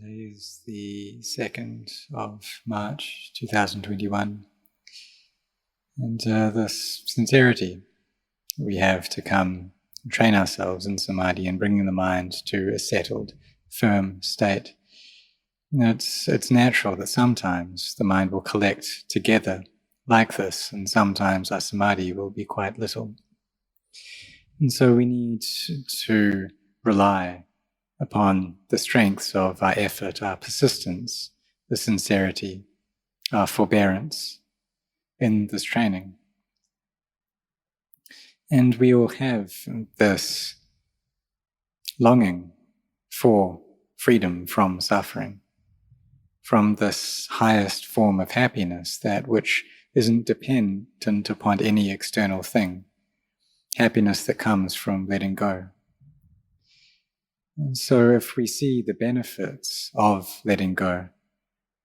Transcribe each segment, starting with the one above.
Today is the 2nd of March 2021, and this sincerity we have to come and train ourselves in samadhi and bringing the mind to a settled, firm state. It's natural that sometimes the mind will collect together like this, and sometimes our samadhi will be quite little. And so we need to rely upon the strengths of our effort, our persistence, the sincerity, our forbearance in this training. And we all have this longing for freedom from suffering, from this highest form of happiness, that which isn't dependent upon any external thing, happiness that comes from letting go. And so if we see the benefits of letting go,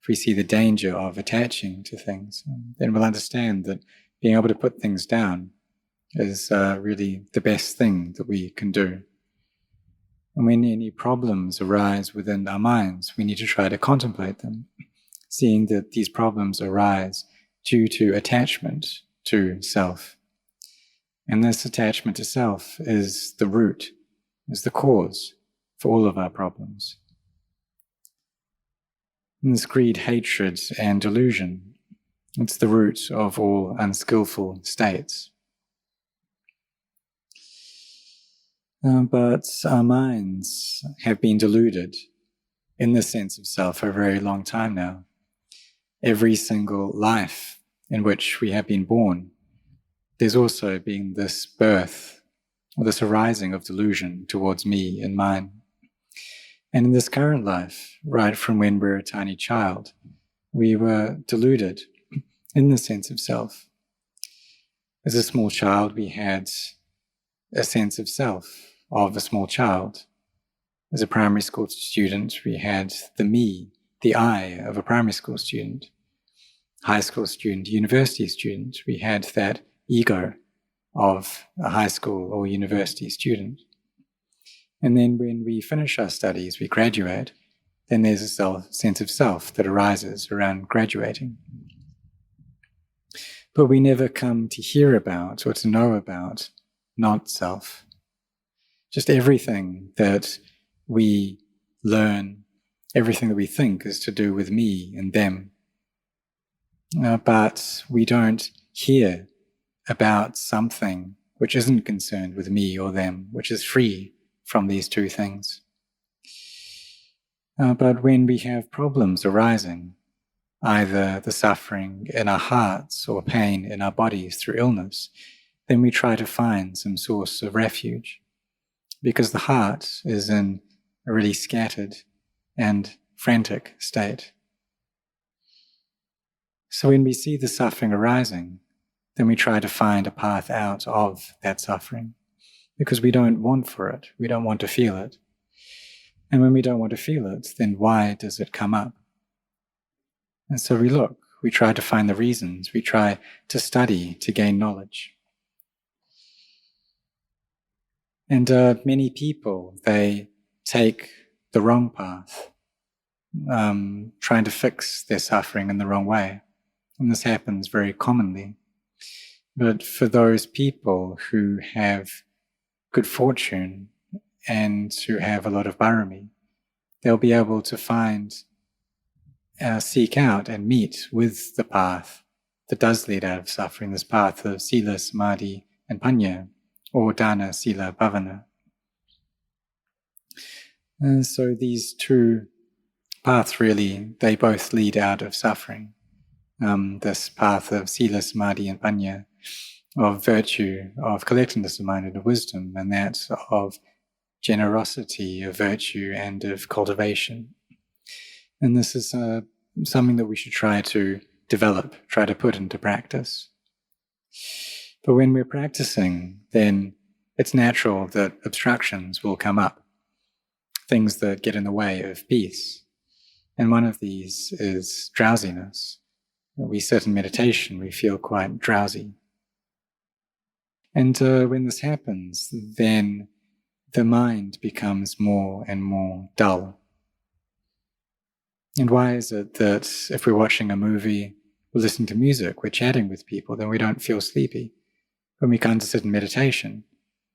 if we see the danger of attaching to things, then we'll understand that being able to put things down is really the best thing that we can do. And when any problems arise within our minds, we need to try to contemplate them, seeing that these problems arise due to attachment to self. And this attachment to self is the root, is the cause for all of our problems. And this greed, hatred, and delusion, it's the root of all unskillful states. But our minds have been deluded in the sense of self for a very long time now. Every single life in which we have been born, there's also been this birth, or this arising of delusion towards me and mine. And in this current life, right from when we're a tiny child, we were deluded in the sense of self. As a small child, we had a sense of self, of a small child. As a primary school student, we had the me, the I of a primary school student. High school student, university student, we had that ego of a high school or university student. And then when we finish our studies, we graduate, then there's a sense of self that arises around graduating. But we never come to hear about or to know about not self. Just everything that we learn, everything that we think is to do with me and them. But we don't hear about something which isn't concerned with me or them, which is free from these two things. But when we have problems arising, either the suffering in our hearts or pain in our bodies through illness, then we try to find some source of refuge, because the heart is in a really scattered and frantic state. So when we see the suffering arising, then we try to find a path out of that suffering, because we don't want for it, we don't want to feel it. And when we don't want to feel it, then why does it come up? And so we look, we try to find the reasons, we try to study to gain knowledge. And many people, they take the wrong path, trying to fix their suffering in the wrong way. And this happens very commonly. But for those people who have good fortune and who have a lot of barami, they'll be able to find, seek out and meet with the path that does lead out of suffering, this path of sila, samadhi, and panya, or dana, sila, bhavana. And so these two paths really, they both lead out of suffering. This path of sila, samadhi, and panya, of virtue, of collectedness of mind and of wisdom, and that of generosity, of virtue, and of cultivation. And this is something that we should try to develop, try to put into practice. But when we're practicing, then it's natural that obstructions will come up, things that get in the way of peace. And one of these is drowsiness. We sit in meditation, we feel quite drowsy. And when this happens, then the mind becomes more and more dull. And why is it that if we're watching a movie, we're listening to music, we're chatting with people, then we don't feel sleepy? When we come to sit in meditation,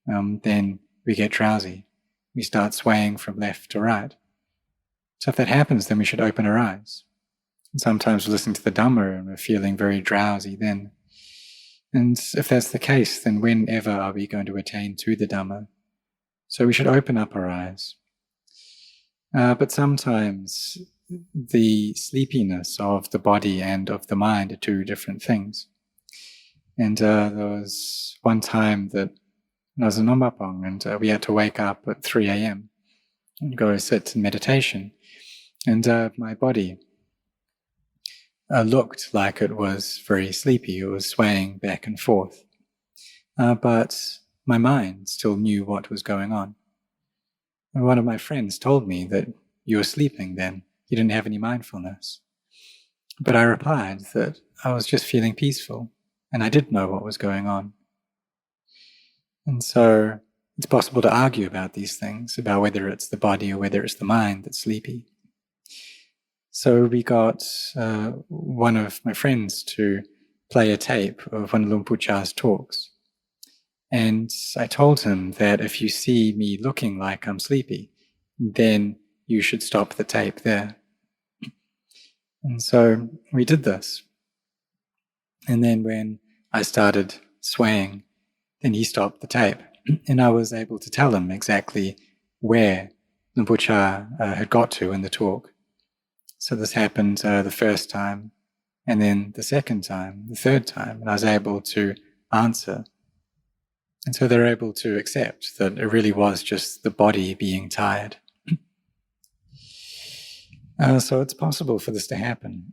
then we get drowsy. We start swaying from left to right. So if that happens, then we should open our eyes. And sometimes we're listening to the Dhamma and we're feeling very drowsy then. And if that's the case, then whenever are we going to attain to the Dhamma? So we should open up our eyes. But sometimes the sleepiness of the body and of the mind are two different things. And there was one time that I was in Ombapong and we had to wake up at 3 a.m. and go sit in meditation. And my body looked like it was very sleepy. It was swaying back and forth. But my mind still knew what was going on. And one of my friends told me that you were sleeping then. You didn't have any mindfulness. But I replied that I was just feeling peaceful and I did know what was going on. And so it's possible to argue about these things, about whether it's the body or whether it's the mind that's sleepy. So we got one of my friends to play a tape of one of Luang Pu Cha's talks. And I told him that if you see me looking like I'm sleepy, then you should stop the tape there. And so we did this. And then when I started swaying, then he stopped the tape. And I was able to tell him exactly where Luang Pu Cha had got to in the talk. So this happened the first time, and then the second time, the third time, and I was able to answer. And so they're able to accept that it really was just the body being tired. So it's possible for this to happen,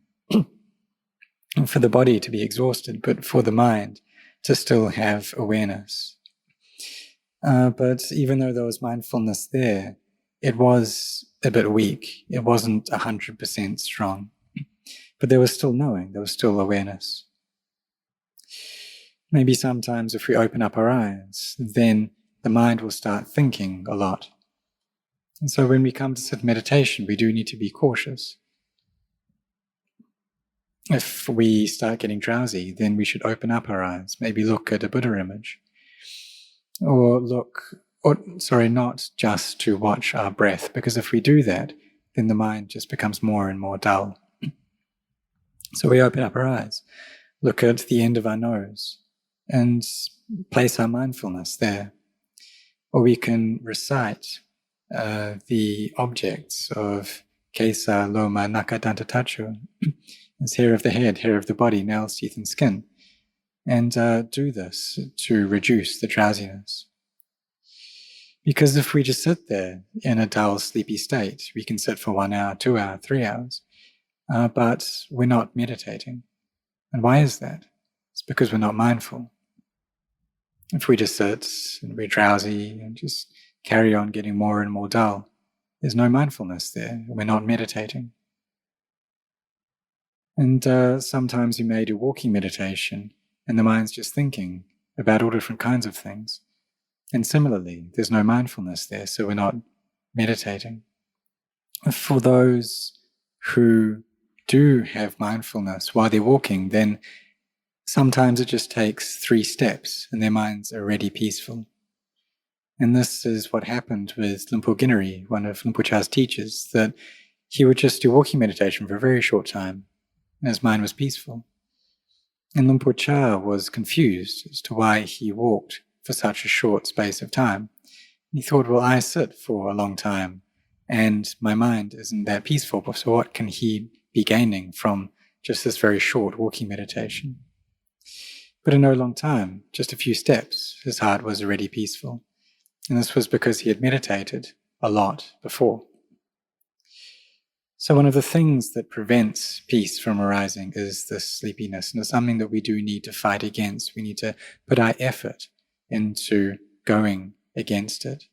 for the body to be exhausted, but for the mind to still have awareness. But even though there was mindfulness there, it was a bit weak. It wasn't 100% strong. But there was still knowing, there was still awareness. Maybe sometimes if we open up our eyes, then the mind will start thinking a lot. And so when we come to sit meditation, we do need to be cautious. If we start getting drowsy, then we should open up our eyes, maybe look at a Buddha image, or not just to watch our breath, because if we do that, then the mind just becomes more and more dull. So we open up our eyes, look at the end of our nose, and place our mindfulness there. Or we can recite the objects of Kesa, Loma, Naka, Danta, Tacho, as hair of the head, hair of the body, nails, teeth, and skin, and do this to reduce the drowsiness. Because if we just sit there in a dull, sleepy state, we can sit for 1 hour, 2 hours, 3 hours, but we're not meditating. And why is that? It's because we're not mindful. If we just sit and we're drowsy and just carry on getting more and more dull, there's no mindfulness there. We're not meditating. And sometimes you may do walking meditation and the mind's just thinking about all different kinds of things. And similarly, there's no mindfulness there, so we're not meditating. For those who do have mindfulness while they're walking, then sometimes it just takes 3 steps and their minds are already peaceful. And this is what happened with Luang Pu Ginari, one of Luang Pu Cha's teachers, that he would just do walking meditation for a very short time, and his mind was peaceful. And Luang Pu Cha was confused as to why he walked for such a short space of time. And he thought, well, I sit for a long time, and my mind isn't that peaceful, so what can he be gaining from just this very short walking meditation? But in no long time, just a few steps, his heart was already peaceful. And this was because he had meditated a lot before. So one of the things that prevents peace from arising is this sleepiness, and it's something that we do need to fight against. We need to put our effort into going against it.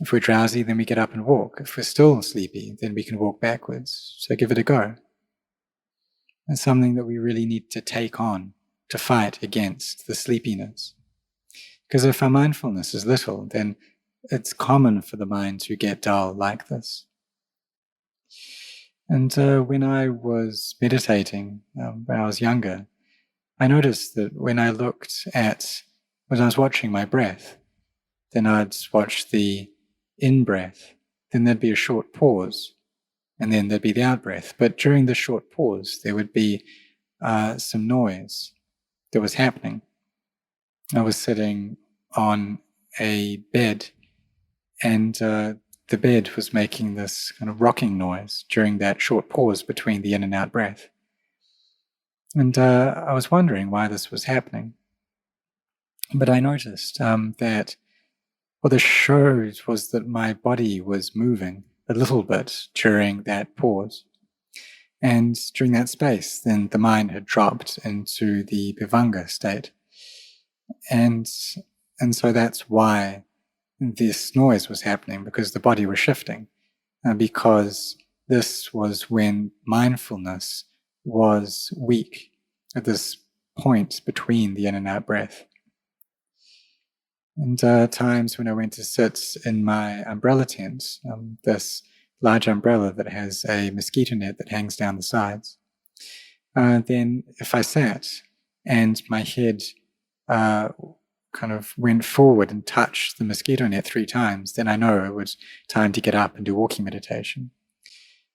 If we're drowsy, then we get up and walk. If we're still sleepy, then we can walk backwards. So give it a go. It's something that we really need to take on to fight against the sleepiness. Because if our mindfulness is little, then it's common for the mind to get dull like this. And when I was meditating, when I was younger, I noticed that when I was watching my breath, then I'd watch the in-breath, then there'd be a short pause, and then there'd be the out-breath. But during the short pause, there would be some noise that was happening. I was sitting on a bed, and the bed was making this kind of rocking noise during that short pause between the in and out breath. And I was wondering why this was happening. But I noticed that what this showed was that my body was moving a little bit during that pause. And during that space, then the mind had dropped into the Bhivanga state. And so that's why this noise was happening, because the body was shifting, because this was when mindfulness was weak at this point between the in and out breath. And times when I went to sit in my umbrella tent, this large umbrella that has a mosquito net that hangs down the sides, then if I sat and my head kind of went forward and touched the mosquito net 3 times, then I know it was time to get up and do walking meditation.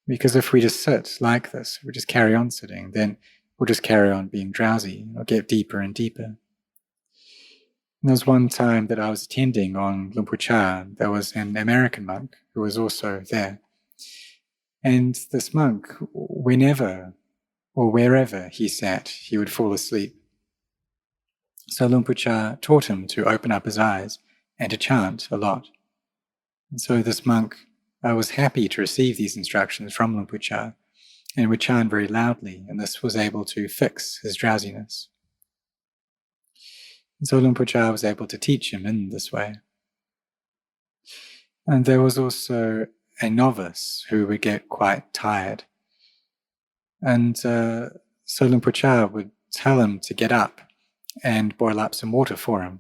Because if we just sit like this, we just carry on sitting, then we'll just carry on being drowsy or get deeper and deeper. And there was one time that I was attending on Luang Pu Cha. There was an American monk who was also there. And this monk, whenever or wherever he sat, he would fall asleep. So Luang Pu Cha taught him to open up his eyes and to chant a lot. And so this monk was happy to receive these instructions from Luang Pu Cha and would chant very loudly, and this was able to fix his drowsiness. And so Luang Pu Cha was able to teach him in this way. And there was also a novice who would get quite tired. And so Luang Pu Cha would tell him to get up and boil up some water for him.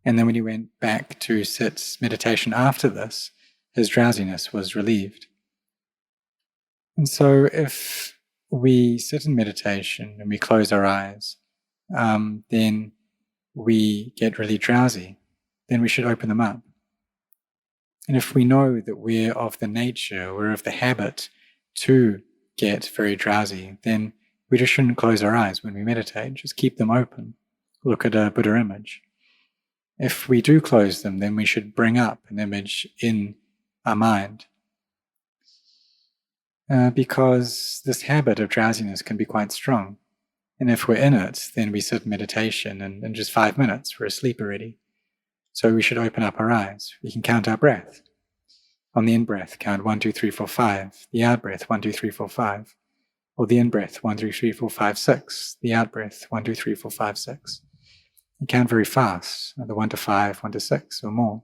And then when he went back to sit meditation after this, his drowsiness was relieved. And so if we sit in meditation and we close our eyes, then we get really drowsy, then we should open them up. And if we know that we're of the nature, we're of the habit to get very drowsy, then we just shouldn't close our eyes when we meditate, just keep them open. Look at a Buddha image. If we do close them, then we should bring up an image in our mind. Because this habit of drowsiness can be quite strong. And if we're in it, then we sit in meditation and in just 5 minutes, we're asleep already. So we should open up our eyes. We can count our breath. On the in-breath, count 1, 2, 3, 4, 5. The out-breath, 1, 2, 3, 4, 5. Or the in-breath, 1, 2, 3, 4, 5, 6. The out-breath, 1, 2, 3, 4, 5, 6. And count very fast, the 1 to 5, 1 to 6, or more.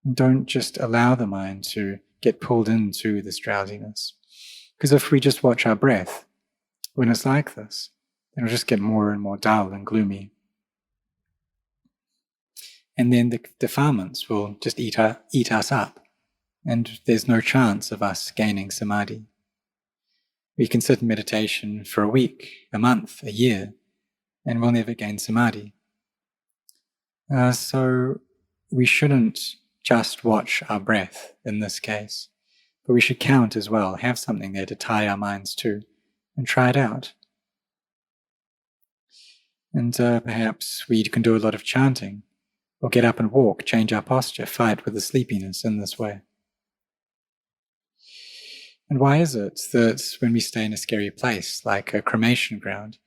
And don't just allow the mind to get pulled into this drowsiness. Because if we just watch our breath, when it's like this, it'll just get more and more dull and gloomy. And then the defilements will just eat us up, and there's no chance of us gaining samadhi. We can sit in meditation for a week, a month, a year, and we'll never gain samadhi. So we shouldn't just watch our breath in this case, but we should count as well, have something there to tie our minds to, and try it out. And perhaps we can do a lot of chanting, or get up and walk, change our posture, fight with the sleepiness in this way. And why is it that when we stay in a scary place, like a cremation ground,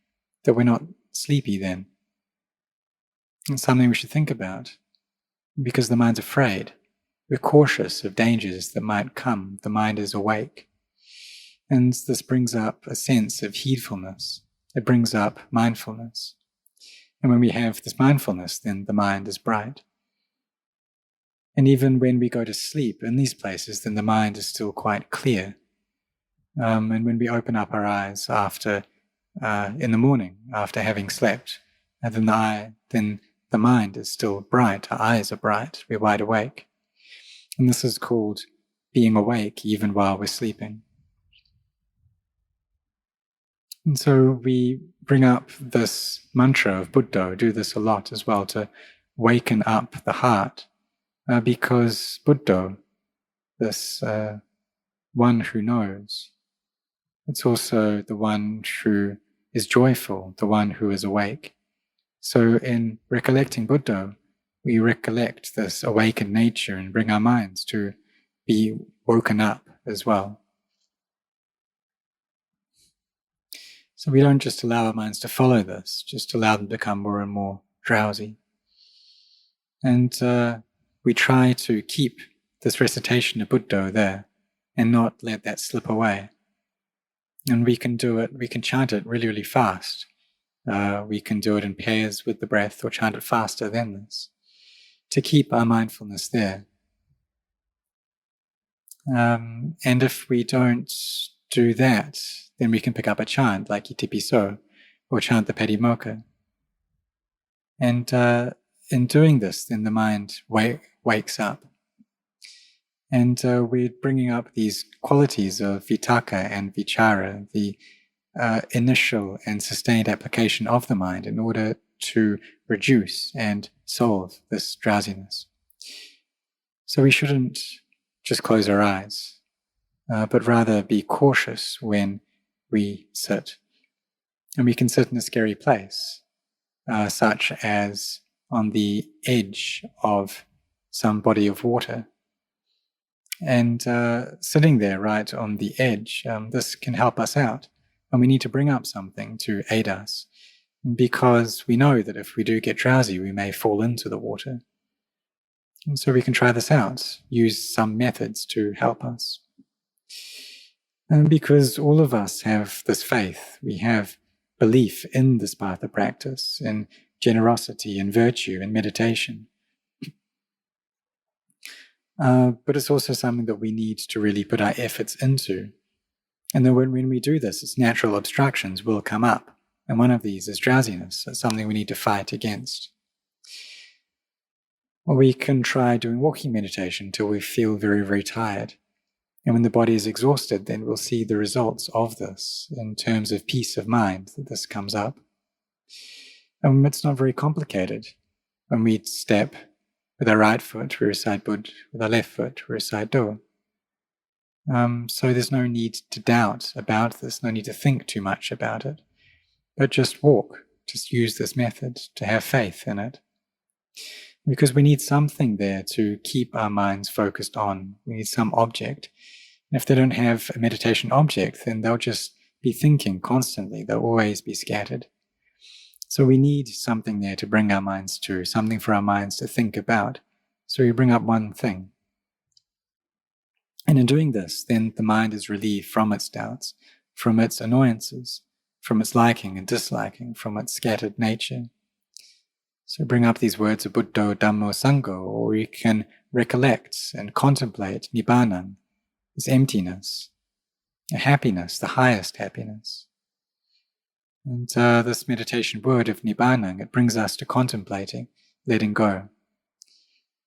that we're not sleepy then? It's something we should think about. Because the mind's afraid. We're cautious of dangers that might come. The mind is awake. And this brings up a sense of heedfulness. It brings up mindfulness. And when we have this mindfulness, then the mind is bright. And even when we go to sleep in these places, then the mind is still quite clear. And when we open up our eyes after, in the morning, after having slept, then the mind is still bright. Our eyes are bright. We're wide awake. And this is called being awake even while we're sleeping. And so we bring up this mantra of Buddha, do this a lot as well, to waken up the heart, because Buddha, this one who knows, it's also the one who is joyful, the one who is awake. So in recollecting Buddha, we recollect this awakened nature and bring our minds to be woken up as well. So we don't just allow our minds to follow this, just allow them to become more and more drowsy. And we try to keep this recitation of Buddha there and not let that slip away. And we can do it, we can chant it really, really fast. We can do it in pairs with the breath or chant it faster than this to keep our mindfulness there. And if we don't do that, then we can pick up a chant like Itipiso or chant the Padimokkha. And in doing this, then the mind wakes up. And we're bringing up these qualities of vitakka and vichara, the initial and sustained application of the mind in order to reduce and solve this drowsiness. So we shouldn't just close our eyes, but rather be cautious when we sit. And we can sit in a scary place, such as on the edge of some body of water. And sitting there right on the edge, this can help us out. And we need to bring up something to aid us, because we know that if we do get drowsy, we may fall into the water. And so we can try this out, use some methods to help us. And because all of us have this faith, we have belief in this path of practice, in generosity and virtue and meditation. But it's also something that we need to really put our efforts into. And then when we do this, its natural obstructions will come up. And one of these is drowsiness. That's something we need to fight against. Or we can try doing walking meditation until we feel very, very tired. And when the body is exhausted, then we'll see the results of this in terms of peace of mind, that this comes up. And it's not very complicated. When we step with our right foot, we recite Bud. With our left foot, we recite Do. So there's no need to doubt about this, no need to think too much about it. But just walk, just use this method to have faith in it. Because we need something there to keep our minds focused on. We need some object. And if they don't have a meditation object, then they'll just be thinking constantly. They'll always be scattered. So we need something there to bring our minds to, something for our minds to think about. So we bring up one thing. And in doing this, then the mind is relieved from its doubts, from its annoyances, from its liking and disliking, from its scattered nature. So bring up these words of Buddha, Dhamma, Sangha, or we can recollect and contemplate Nibbana, this emptiness, a happiness, the highest happiness. And this meditation word of Nibbana, it brings us to contemplating, letting go.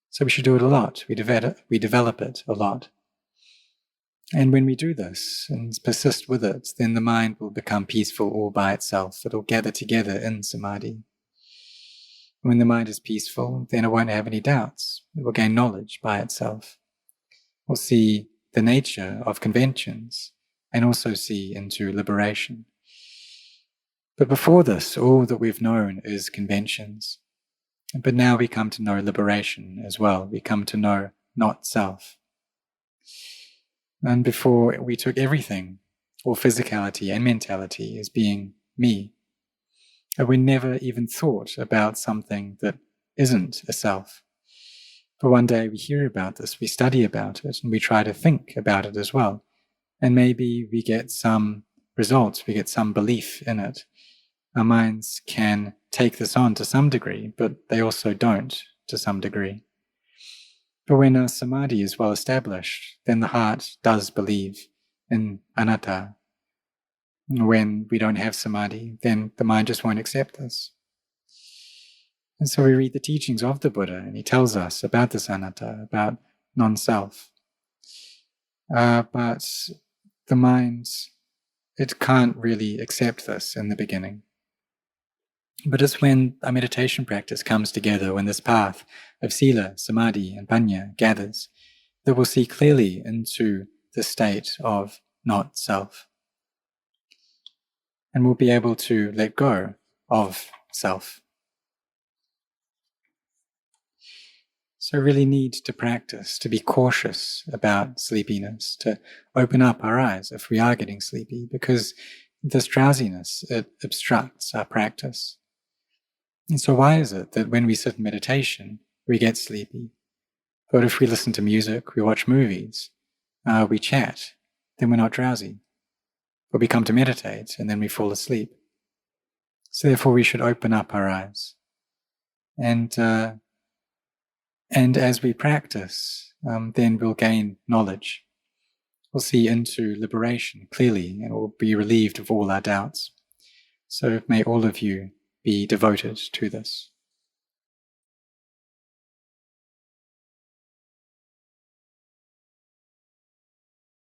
So we should do it a lot. We develop it a lot. And when we do this and persist with it, then the mind will become peaceful all by itself. It'll gather together in samadhi. When the mind is peaceful, then it won't have any doubts. It will gain knowledge by itself. We'll see the nature of conventions and also see into liberation. But before this, all that we've known is conventions. But now we come to know liberation as well. We come to know not self. And before we took everything, all physicality and mentality, as being me. And we never even thought about something that isn't a self. But one day we hear about this, we study about it, and we try to think about it as well. And maybe we get some results, we get some belief in it. Our minds can take this on to some degree, but they also don't to some degree. But when our samadhi is well established, then the heart does believe in anatta. When we don't have samadhi, then the mind just won't accept this. And so we read the teachings of the Buddha, and he tells us about this anatta, about non-self. But the mind it can't really accept this in the beginning. But it's when our meditation practice comes together, when this path of sila, samadhi, and panya gathers, that we'll see clearly into the state of not self. And we'll be able to let go of self. So really need to practice, to be cautious about sleepiness, to open up our eyes if we are getting sleepy, because this drowsiness, it obstructs our practice. And so why is it that when we sit in meditation, we get sleepy? But if we listen to music, we watch movies, we chat, then we're not drowsy. But we come to meditate and then we fall asleep. So therefore we should open up our eyes. And as we practice, then we'll gain knowledge. We'll see into liberation clearly, and we'll be relieved of all our doubts. So may all of you be devoted to this.